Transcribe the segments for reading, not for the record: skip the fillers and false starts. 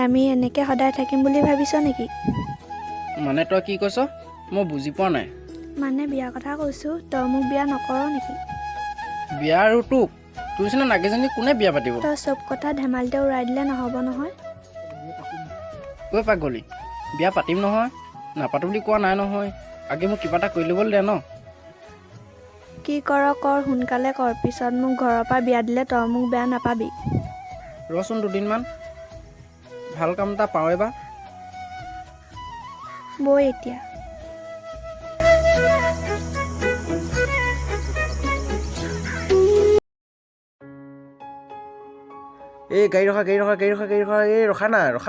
আমি এনেকৈ সদায় থাকিম বুলি ভাবিছ নেকি? মানে তই কি কৈছ মই বুজি পোৱা নাই। মানে বিয়াৰ কথা কৈছোঁ, তই মোক বিয়া নকৰ নেকি? বিয়া আৰু তোৰ নিচিনা নাগেজনী কোনে বিয়া পাতিব? তই চব কথা ধেমালিতে উৰাই দিলে নহ'ব নহয়। ঐ পাগলী, বিয়া পাতিম নহয়, নাপাতো বুলি কোৱা নাই নহয়। আগে মোক কিবা এটা কৰি ল'বলৈ দে ন। কি কৰ সোনকালে কৰ, পিছত মোক ঘৰৰ পৰা বিয়া দিলে তই মোক বেয়া নাপাবি। ৰচোন দুদিনমান, ভাল কাম এটা পাওঁ এবাৰ। বৈ এতিয়া। এই গাড়ী ৰখা এই ৰখা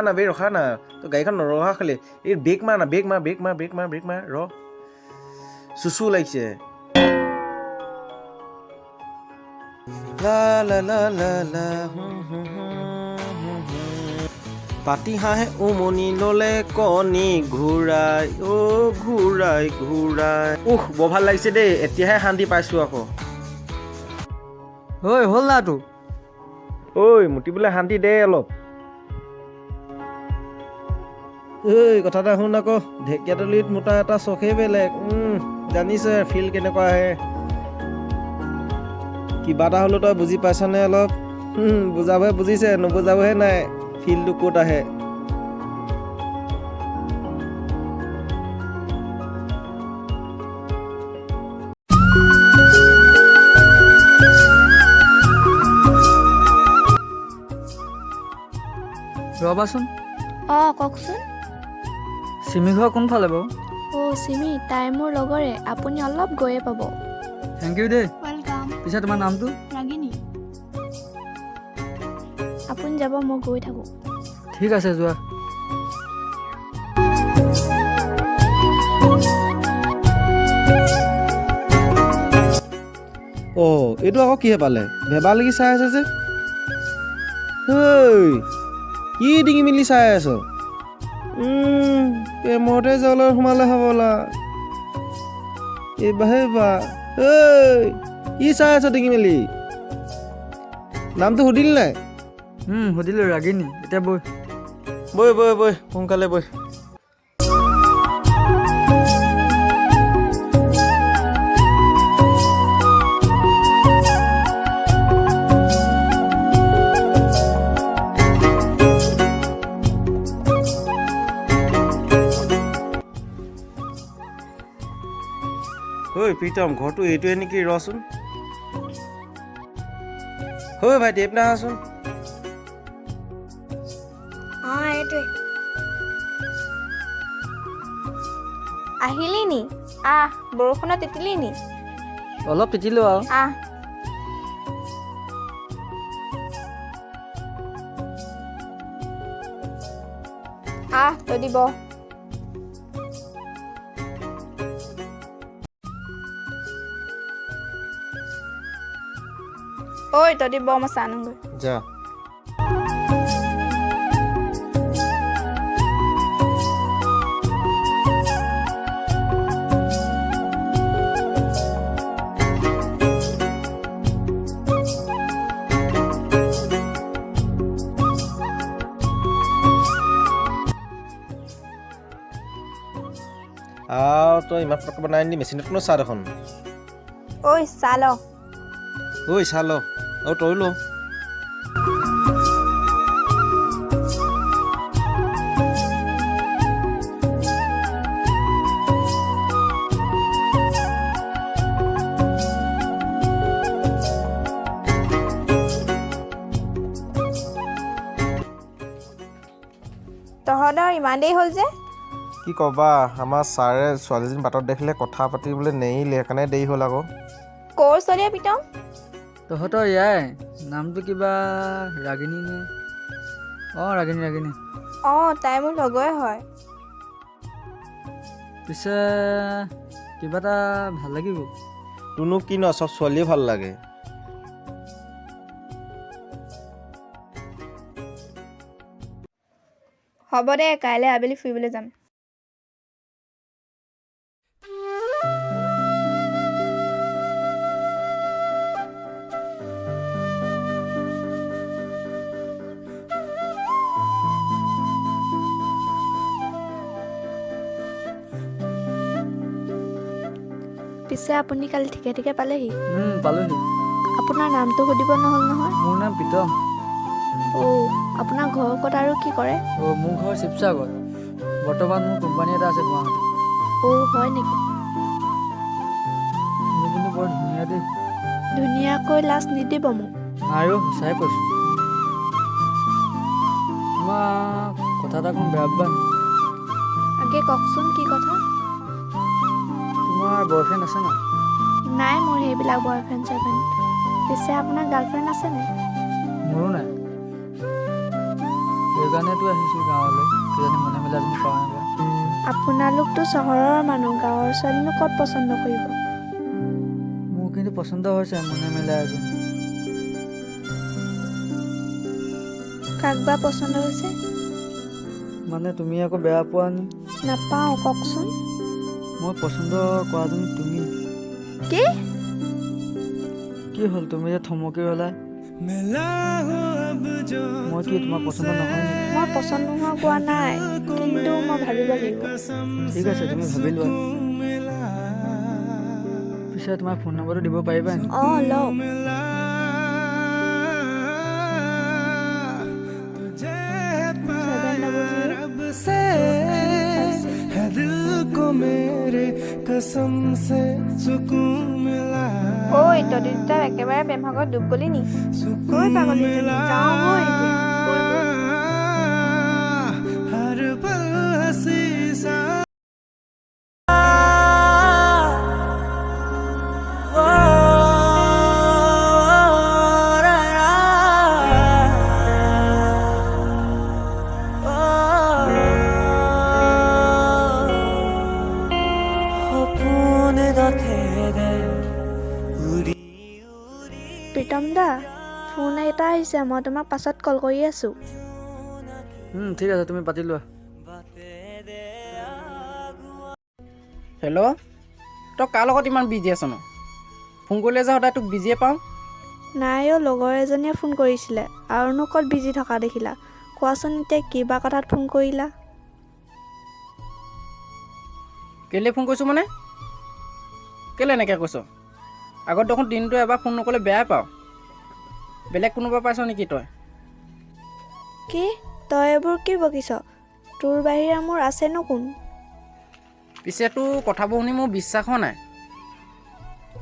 না বে ৰখা না। তই গাড়ীখন নৰখা খালি এই ব্ৰেক মাৰ না, ব্ৰেক মাৰ ৰ। চুচু লাগিছে। পাতি হাঁহে উমনি ললে কণী ঘূৰাই ঘূৰাই বৰ ভাল লাগিছে দেই, এতিয়াহে শান্তি পাইছো আকৌ। ঐ হ'ল না তোৰ? ঐ মুতিবলৈ শান্তি দে অলপ। ঐ কথা এটা শুন আকৌ, ঢেকীয়াতলিত মোটা এটা চখেই বেলেগ। জানিছে ফিল কেনেকুৱা আহে। কিবা এটা হ'লেও তই বুজি পাইছনে অলপ? বুজাবহে বুজিছে, নুবুজাবহে নাই ফিলটো ক'ত আহে। ৰ'বাচোন, অঁ কওকচোন। চিমি ঘৰ কোনফালে বাৰু? অ' চিমি, তাই মোৰ লগৰে, আপুনি অলপ গৈয়ে পাব। থেংক ইউ দেই। ৱেলকাম। পিছে তোমাৰ নামটো? ৰাগিনী। আপুনি যাব, মই গৈ থাকোঁ। ঠিক আছে যোৱা। অ' এইটো আকৌ কিহে পালে? ভেবা লাগি চাই আছে যে। ঐ কি ডিঙি মেলি চাই আছ? প্ৰেমতে জলত সোমালে হ'বলা। এইবাৰহে বা ঐ কি চাই আছ ডিঙি মেলি? নামটো সুধিলি নাই? সুধিলোঁ ৰাগিনী। এতিয়া বৈ। বৈ সোনকালে বৈ। ঐ প্ৰীতম, ঘৰটো এইটোৱে নেকি? ৰচোন। ঐ ভাইটি এইপিনে আহাচোন। অঁ এইটোৱে। আহিলি নি? আহ, বৰষুণত তিতিলি নি? অলপ তিতিলোঁ আৰু। আহ। তই দিব। ঐ তই দিব, মই চাহ আনোগৈ। যা। তই ইমান পটককৈ বনাই নিদি, মেচিনতনো চাহ দেখোন। ঐ চাহ ল। ঐ চাহ ল, আৰু তই ল। তহঁতৰ ইমান দেৰি হ'ল যে? কি ক'বা, আমাৰ ছাৰে ছোৱালীজনী বাটত দেখিলে কথা পাতিবলৈ নেৰিলে, সেইকাৰণে দেৰি হ'ল আকৌ। ক'ৰ ছোৱালীয়ে প্ৰীতম? তহঁতৰ ইয়াই নামটো কিবা ৰাগিনী নে? অঁ ৰাগিনী। অঁ তাই মোৰ লগৰে হয়। পিছে কিবা এটা ভাল লাগিব। তোৰনো কি ন, চব ছোৱালীয়ে ভাল লাগে। হ'ব দে, কাইলৈ আবেলি ফুৰিবলৈ যাম। পিছে আপুনি কালি ঠিকে ঠিকে পালেহি? পালোহি। আপোনাৰ নামটো সুধিব নহ'ল নহয়? মোৰ নাম প্ৰীতম। আপোনাৰ ঘৰ ক'ত আৰু কি কৰে? মোৰ ঘৰ শিৱসাগৰ। বৰ্তমান মোৰ কোম্পানী এটা আছে গুৱাহাটীত। হয় নেকি? তুমি কিন্তু বৰ ধুনীয়া দেই। ধুনীয়াকৈ লাজ নিদিব মোক। আৰু সঁচাই কৈছোঁ। তোমাক কথা এটা কম, বেয়া পাবা নেকি? আগে কওকচোন কি কথা? তোমাৰ বয়ফ্ৰেণ্ড আছে না? নাই মোৰ সেইবিলাক বয়ফ্ৰেণ্ড চয়ফ্ৰেণ্ড। পিছে আপোনাৰ গাৰ্লফ্ৰেণ্ড আছে নাই? মোৰো নাই। সেইকাৰণেতো আহিছোঁ গাঁৱলৈ, কিজানি মনে মিলা এজনী পাওঁ এবাৰ। আপোনালোকতো চহৰৰ মানুহ, গাঁৱৰ ছোৱালীনো ক'ত পচন্দ কৰিব? মোৰ কিন্তু পচন্দ হৈছে মনে মিলা এজনী। কাক বা পচন্দ হৈছে? মানে তুমি আকৌ বেয়া পোৱা নি? নাপাওঁ, কওকচোন। মই পচন্দ কৰাজনী তুমি। কি? কি হ'ল তুমি যে থমকি ৰ'লা? মই কি তোমাৰ পচন্দ নহয় নেকি? মই পচন্দ নোহোৱা কোৱা নাই, কিন্তু মই ভাবিব লাগিব। ঠিক আছে, তুমি ভাবি লোৱা। পিছে তোমাৰ ফোন নম্বৰটো দিব পাৰিবা নেকি? লওক। তহঁতি দুটা একেবাৰে প্ৰেম ভাগত ডুব গলি নি? কৈ পাগলী যাওঁ বৈ এতিয়া। প্ৰীতম দা, ফোন এটা আহিছে, মই তোমাক পাছত কল কৰি আছোঁ। ঠিক আছে, তুমি পাতি লোৱা। হেল্ল', তই কাৰ লগত ইমান বিজি আছ ন? ফোন কৰিলে যে সদায় তোক বিজিয়ে পাওঁ। নাই লগৰ এজনীয়ে ফোন কৰিছিলে, আৰুনো ক'ত বিজি থকা দেখিলা? কোৱাচোন এতিয়া কিবা কথাত ফোন কৰিলা? কেলৈ ফোন কৰিছোঁ মানে? কেলৈ এনেকৈ কৈছ? আগত দেখোন দিনটো এবাৰ ফোন নকৰিলে বেয়াই পাওঁ। বেলেগ কোনোবা পাইছ নেকি তই? কি? তই এইবোৰ কি বকিছ? তোৰ বাহিৰে মোৰ আছেনো কোন? পিছে তোৰ কথাবোৰ শুনি মোৰ বিশ্বাস হোৱা নাই।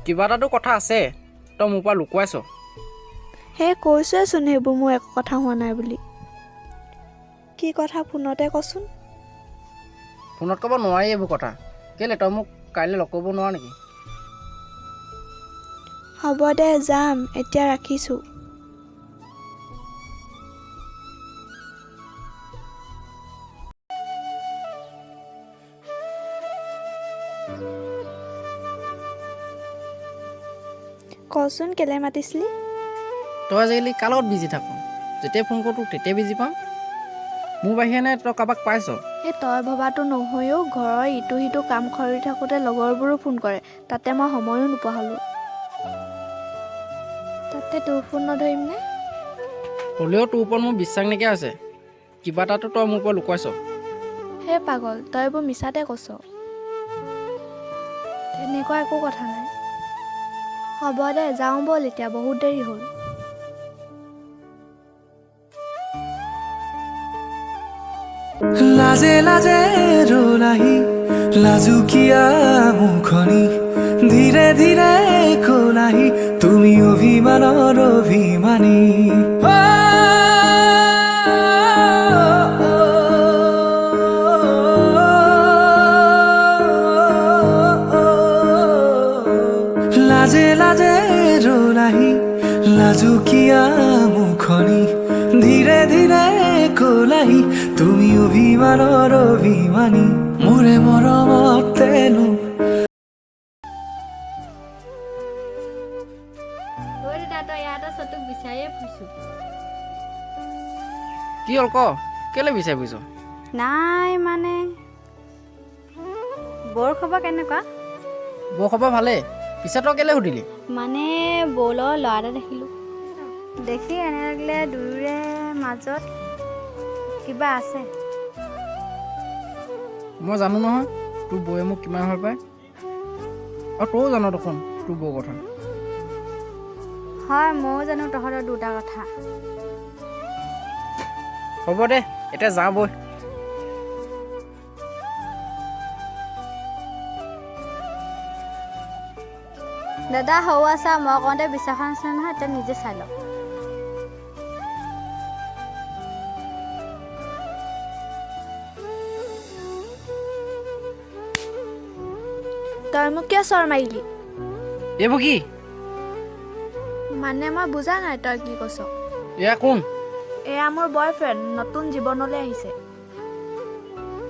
কিবা এটাতো কথা আছে, তই মোৰ পৰা লুকুৱাইছ। কৈছোৱেচোন সেইবোৰ মোৰ একো কথা হোৱা নাই বুলি। কি কথা ফোনতে কচোন। ফোনত ক'ব নোৱাৰি এইবোৰ কথা। কেলৈ তই মোক কাইলৈ লগ কৰিব নোৱাৰ নেকি? হ'ব দে, যাম, এতিয়া ৰাখিছোঁ। কচোন কেলে মাতিছিলি? তই আজিকালি কাৰ লগত বিজি থাক? যেতিয়াই ফোন কৰোঁ তোক তেতিয়াই বিজি পাওঁ। মোৰ বাহিৰে নে তই কাৰোবাক পাইছ? তই ভবাটো নহয়ও, ঘৰৰ ইটো সিটো কাম কৰি থাকোঁতে লগৰবোৰো ফোন কৰে, তাতে মই সময়ো নোপোৱা হ'লোঁ। তাতে তোৰ ফোন নধৰিম নে? হ'লেও তোৰ ওপৰত মোৰ বিশ্বাস নাইকিয়া হৈছে। কিবা এটাতো তই মোৰ পৰা লুকুৱাইছ। পাগল, তই এইবোৰ মিছাতে কৈছ। তেনেকুৱা একো কথা নাই। হ'ব দে, যাওঁ ব'ল, এতিয়া বহুত দেৰি হ'ল। লাজে লাজে ৰোলাহি লাজুকীয়া মুখনি ধীৰে ধীৰে কলাহি তুমি অভিমানৰ অভিমানী। লাজে লাজে ৰোলাহি লাজুকীয়া মুখনি ধীৰে ধীৰে কলাহি তুমি অভিমানৰ অভিমানী। মোৰে মৰমত তেনো কি হ'ল ক? কেলৈ বিচাৰি ফুৰিছ? নাই মানে, বৰ খবৰ কেনেকুৱা? বৰ খবৰ ভালেই। পিছে তই কেলৈ সুধিলি? মানে বৌৰ লগত ল'ৰা এটা দেখিলোঁ। দেখি এনে লাগিলে দুয়োৰে মাজত কিবা আছে। মই জানো নহয় তোৰ বৌয়ে মোক কিমান ভাল পায়। আৰু তইও জান দেখোন তোৰ বৌ কথা। হয় ময়ো জানো তহঁতৰ দুটা কথা। হ'ব দে এতিয়া যাওঁ বৈ। দাদা সৌ আছা মই কওঁতে বিছনাখন আছে নহয় এতিয়া নিজে চাই লওক। তই মোক কিয় চৰ মাৰিলি? এইবোৰ কি? মানে মই বুজা নাই তই কি কৈছ। এয়া কোন? এয়া মোৰ বয়ফ্ৰেণ্ড, নতুন জীৱনলৈ আহিছে।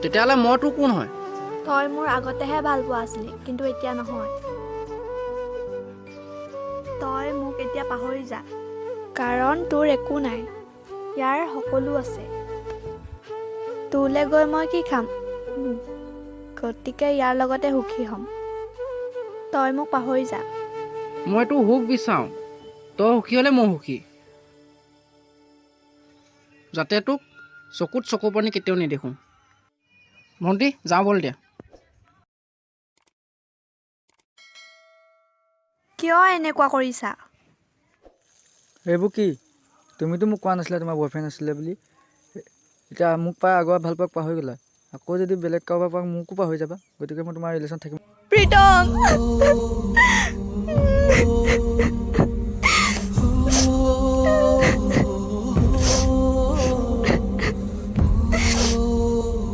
তেতিয়াহ'লে মই তোৰ কোন হয়? তই মোৰ আগতেহে ভাল পোৱা আছিলি, কিন্তু এতিয়া নহয়। তই মোক এতিয়া পাহৰি যা, কাৰণ তোৰ একো নাই, ইয়াৰ সকলো আছে। তোলৈ গৈ মই কি খাম? গতিকে ইয়াৰ লগতে সুখী হ'ম। তই মোক পাহৰি যা। মই তোৰ সুখ বিচাৰোঁ, তই সুখী হ'লে মই সুখী। যাতে তোক চকুত চকু পানী কেতিয়াও নেদেখোঁ। ভণ্টি যাওঁ ব'ল এতিয়া। কিয় এনেকুৱা কৰিছা? এইবোৰ কি? তুমিতো মোক কোৱা নাছিলা তোমাৰ বয়ফ্ৰেণ্ড আছিলে বুলি। এতিয়া মোক পাই আগৰ ভাল পাওক পাহৰি গ'লা। আকৌ যদি বেলেগ কাৰোবাৰ পাক মোকো পাহৰি যাবা। গতিকে মই তোমাৰ ৰিলেশ্যন থাকিম। প্ৰীতম!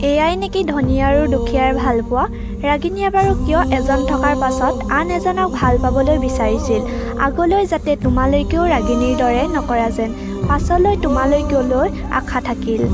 এয়াই নেকি ধনী আৰু দুখীয়াৰ ভাল পোৱা? ৰাগিনীয়ে বাৰু কিয় এজন থকাৰ পাছত আন এজনক ভাল পাবলৈ বিচাৰিছিল? আগলৈ যাতে তোমালৈকেও ৰাগিনীৰ দৰে নকৰা যেন পাছলৈ তোমালৈকেও আশা থাকিল।